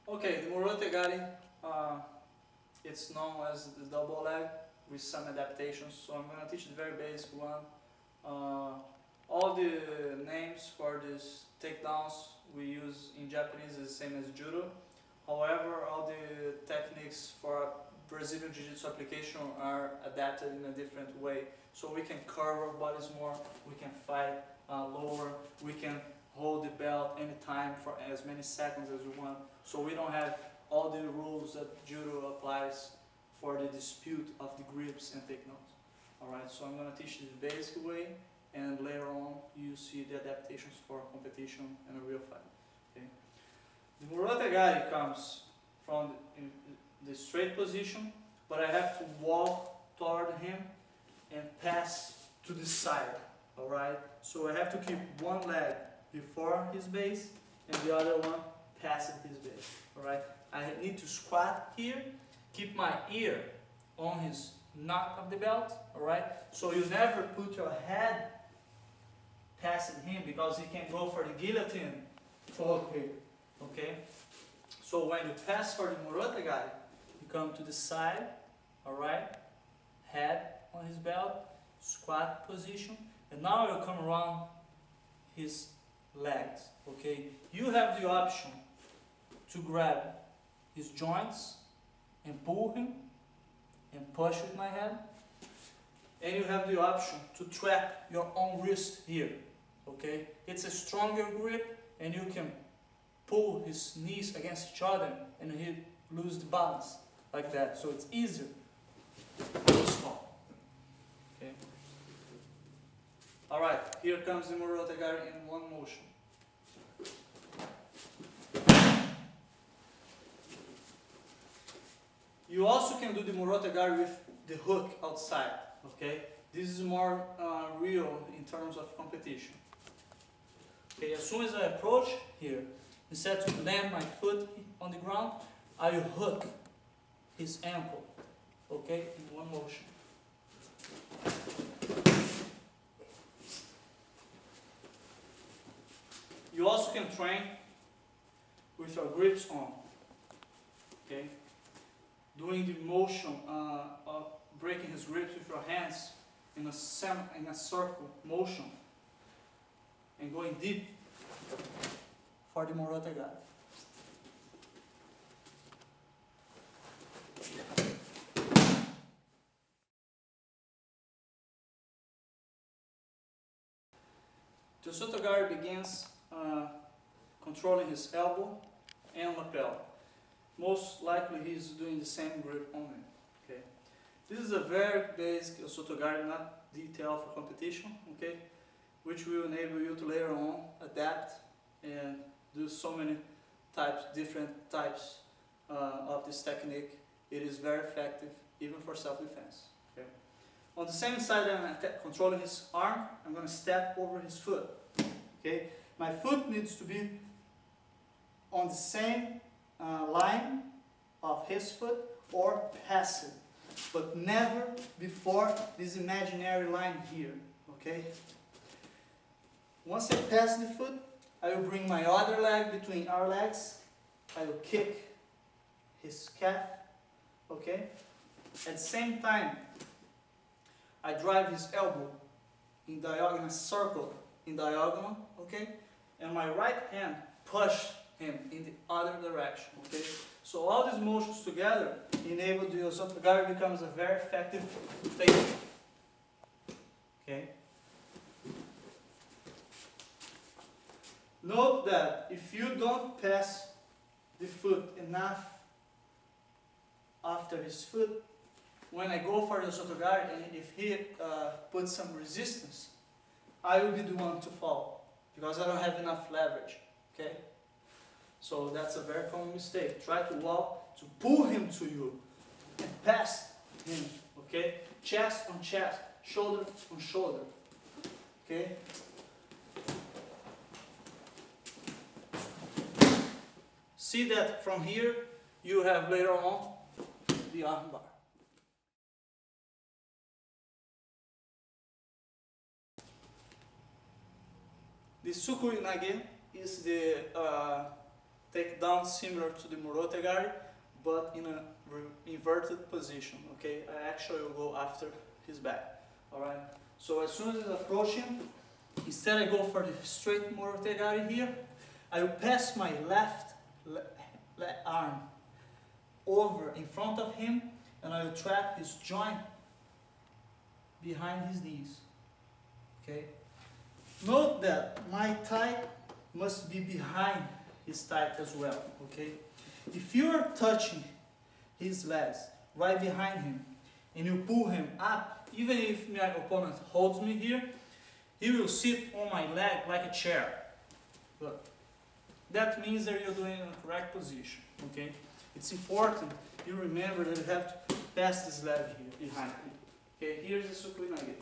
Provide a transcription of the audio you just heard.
Okay, the Murotegari, it's known as the double leg with some adaptations, so I'm going to teach the very basic one. All the names for these takedowns we use in Japanese is the same as Judo. However, all the techniques for Brazilian Jiu-Jitsu application are adapted in a different way. So we can curve our bodies more, we can fight lower, we can hold the belt anytime for as many seconds as we want. So we don't have all the rules that Judo applies for the dispute of the grips and takedowns. Alright, so I'm going to teach you the basic way, and later on you see the adaptations for competition and a real fight. Okay. The Murotegari comes from the straight position, but I have to walk toward him and pass to the side. Alright, so I have to keep one leg before his base and the other one passing his base. Alright, I need to squat here, keep my ear on his knot of the belt. Alright, so you never put your head passing him because he can go for the guillotine forward here. Okay, so when you pass for the Murotegari, you come to the side. Alright, head on his belt, squat position, and now you come around his legs. Okay, you have the option to grab his joints and pull him and push with my hand, and you have the option to trap your own wrist here. Okay, it's a stronger grip, and you can pull his knees against each other and he lose the balance like that, so it's easier to fall. Okay. Alright, here comes the Murotegari in one motion. You also can do the Murotegari with the hook outside. Okay, this is more real in terms of competition. Okay, as soon as I approach here, instead to land my foot on the ground, I hook his ankle. Okay, in one motion. You also can train with your grips on. Okay, doing the motion of breaking his grips with your hands in a circle motion and going deep for the Murotegari. The Sotogari begins controlling his elbow and lapel. Most likely he's doing the same grip only. Okay. This is a very basic Sotogari, not detailed for competition, okay, which will enable you to later on adapt and do so many different types of this technique. It is very effective even for self-defense. Okay. On the same side I'm controlling his arm, I'm going to step over his foot. Okay. My foot needs to be on the same line of his foot or past it, but never before this imaginary line here. Okay. Once I pass the foot, I will bring my other leg between our legs. I will kick his calf. Okay. At the same time, I drive his elbow in diagonal, circle in diagonal. Okay. And my right hand push him in the other direction. Okay. So all these motions together enable the Sotogari becomes a very effective takedown. Okay. Note that if you don't pass the foot enough after his foot, when I go for the Sotogari and if he puts some resistance, I will be the one to fall because I don't have enough leverage. Okay? So that's a very common mistake. Try to walk, to pull him to you and pass him. Okay? Chest on chest, shoulder on shoulder. Okay? See that from here you have later on the armbar. The Sukui Nage is the takedown similar to the Murotegari, but in a inverted position, okay? I actually will go after his back, alright? So as soon as I approach him, instead I go for the straight Murotegari here, I will pass my left arm over in front of him, and I will trap his joint behind his knees, okay? Note that my thigh must be behind his thigh as well, okay? If you are touching his legs right behind him and you pull him up, even if my opponent holds me here, he will sit on my leg like a chair. Look, that means that you're doing it in the correct position, okay? It's important you remember that you have to pass this leg here behind me. Okay, here's the Sukui Nage.